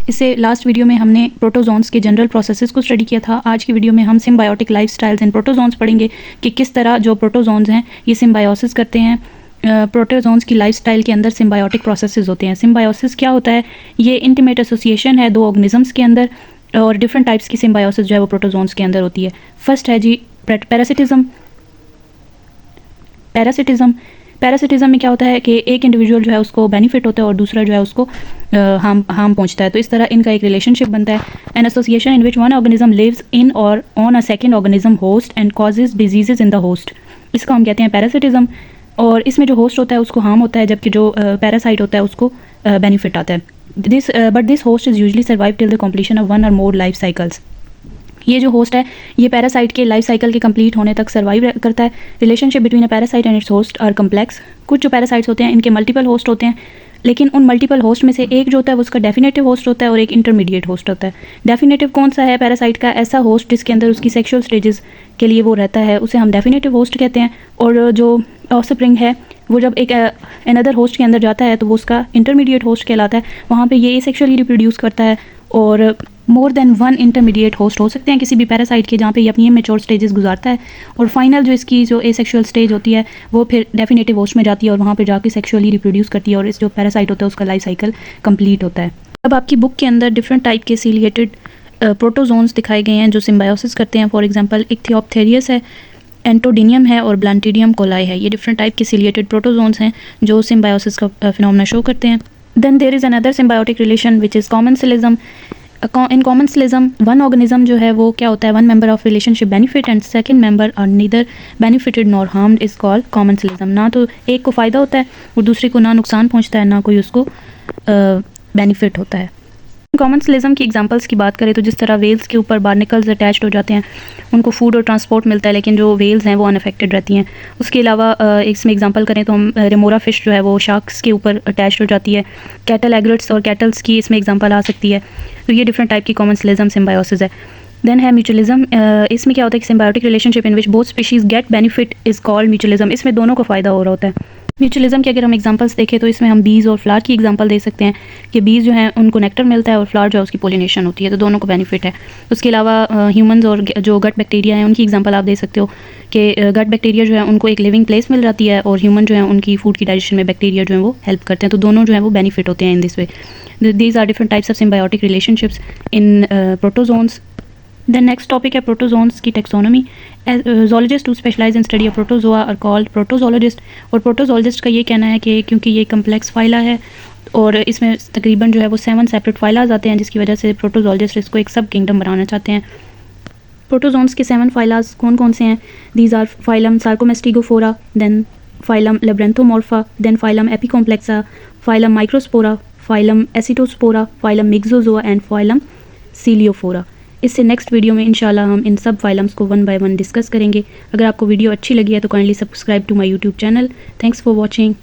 इससे last video में हमने प्रोटोजोन्स के जनरल प्रोसेसेस को स्टडी किया था। आज की वीडियो में हम सिम्बायोटिक लाइफस्टाइल्स इन प्रोटोजोन्स पढ़ेंगे कि किस तरह जो प्रोटोजोन्स हैं ये सिम्बायोसिस करते हैं। प्रोटोजोन्स की लाइफस्टाइल के अंदर सिम्बायोटिक प्रोसेसेस होते हैं। सिम्बायोसिस क्या होता है? ये इंटीमेट एसोसिएशन है दो ऑर्गेनिजम्स के अंदर, और डिफरेंट टाइप्स की सिम्बायोसिस जो है वो प्रोटोजोन्स के अंदर होती है। फर्स्ट है जी पैरासिटिज्म। पैरासिटिज्म में क्या होता है कि एक इंडिविजुअल जो है उसको बेनिफिट होता है और दूसरा जो है उसको हार्म पहुंचता है। तो इस तरह इनका एक रिलेशनशिप बनता है। An association in which one organism lives in और on a second organism host and causes diseases in the host, इसको हम कहते हैं पैरासिटिज्म। और इसमें जो होस्ट होता है उसको हार्म होता है, जबकि जो पैरासाइट होता है उसको बेनिफिट आता है। This host is usually survive till the completion of one और मोर लाइफ साइकिल्स। ये जो होस्ट है ये पैरासाइट के लाइफ साइकिल के कंप्लीट होने तक सर्वाइव करता है। Relationship between a parasite and its host are complex. कुछ जो पैरासाइट्स होते हैं इनके मल्टीपल होस्ट होते हैं, लेकिन उन मल्टीपल होस्ट में से एक जो होता है वो उसका डेफिनेटिव होस्ट होता है और एक इंटरमीडिएट होस्ट होता है। डेफिनेटिव कौन सा है? पैरासाइट का ऐसा होस्ट जिसके अंदर उसकी सेक्सुअल स्टेजेस के लिए वो रहता है, उसे हम डेफिनेटिव होस्ट कहते हैं। और जो ऑफस्प्रिंग है वो जब एक अनदर होस्ट के अंदर जाता है तो वो उसका इंटरमीडिएट होस्ट कहलाता है। वहाँ पे ये सेक्सुअली रिप्रोड्यूस करता है और more than one intermediate host हो सकते हैं किसी भी पैरासाइट के, जहाँ पे ये अपनी मेच्योर स्टेजेस गुजारता है। और फाइनल जो इसकी जो एसेक्सुअल स्टेज होती है वो फिर डेफिनेटिव होस्ट में जाती है और वहाँ पे जाके सेक्सुअली रिप्रोड्यूस करती है और इस जो पैरासाइट होता है उसका लाइफ साइकिल कंप्लीट होता है। अब आपकी बुक के अंदर डिफरेंट टाइप के सीलिएटेड प्रोटोजोन्स दिखाए गए हैं जो सिम्बायोसिस करते हैं। फॉर एग्जाम्पल इक्थियोप्थेरियस है, एंटोडिनियम है और ब्लांटिडियम कोलाई है। ये डिफरेंट टाइप के सीलिएटेड प्रोटोजोन्स हैं जो सिम्बायोसिस का फिनोमेना शो करते हैं। Then there is another symbiotic relation which is commensalism. In commensalism one organism जो है वो क्या होता है? One member of relationship benefit and second member are neither benefited nor harmed is called commensalism. ना तो एक को फ़ायदा होता है और दूसरे को ना नुकसान पहुंचता है, ना कोई उसको बेनिफिट होता है। कॉमेंसलिज्म की एग्जांपल्स की बात करें तो जिस तरह वेल्स के ऊपर बार्निकल्स अटैच्ड हो जाते हैं, उनको फूड और ट्रांसपोर्ट मिलता है, लेकिन जो वेल्स हैं वो अनअफेक्टेड रहती हैं। उसके अलावा इसमें एग्जांपल करें तो हम रेमोरा फिश जो है वो शार्क्स के ऊपर अटैच्ड हो जाती है। कैटल एग्रेट्स और कैटल्स की इसमें एग्जांपल आ सकती है। तो ये डिफरेंट टाइप की कॉमेंसलिज्म सिम्बायोसिस है। देन है म्यूचुअलिज्म। इसमें क्या होता है कि symbiotic relationship in which both species get benefit is called mutualism. इसमें दोनों को फ़ायदा हो रहा होता है। म्यूचुअलिज्म के अगर हम एग्जांपल्स देखें तो इसमें हम बीज और फ्लावर की एग्जांपल दे सकते हैं कि बीज जो हैं उनको नेक्टर मिलता है और फ्लावर जो है उसकी पोलिनेशन होती है, तो दोनों को बेनिफिट है। उसके अलावा ह्यूमंस और जो गट बैक्टीरिया हैं उनकी एग्जांपल आप दे सकते हो कि गट बैक्टीरिया जो है उनको एक लिविंग प्लेस मिल जाती है और ह्यूमन जो है उनकी फूड की डाइजेशन में बैक्टीरिया जो है वो हेल्प करते हैं, तो दोनों जो है वो बेनिफिट होते हैं in this way. These are different types of symbiotic relationships in protozoans. The next topic है प्रोटोजोन्स की taxonomy. Zoologist who specialise in study of protozoa are called protozoologist. और प्रोटोजोलॉजिस्ट का ये कहना है कि क्योंकि ये कम्प्लेक्स फाइला है और इसमें तकरीबन जो है वो 7 सेपरेट फाइलाज आते हैं, जिसकी वजह से प्रोटोजोलॉजिस्ट इसको एक सब किंगडम बनाना चाहते हैं। प्रोटोजोन्स के 7 फाइलाज कौन कौन से हैं? These are phylum Sarcomastigophora, then phylum Labyrinthomorpha, then phylum Apicomplexa, phylum Microspora, phylum Ascetospora, phylum Myxozoa and phylum Ciliophora. इससे नेक्स्ट वीडियो में इंशाल्लाह हम इन सब फाइलम्स को वन बाय वन डिस्कस करेंगे। अगर आपको वीडियो अच्छी लगी है तो kindly subscribe to my YouTube channel. Thanks for watching.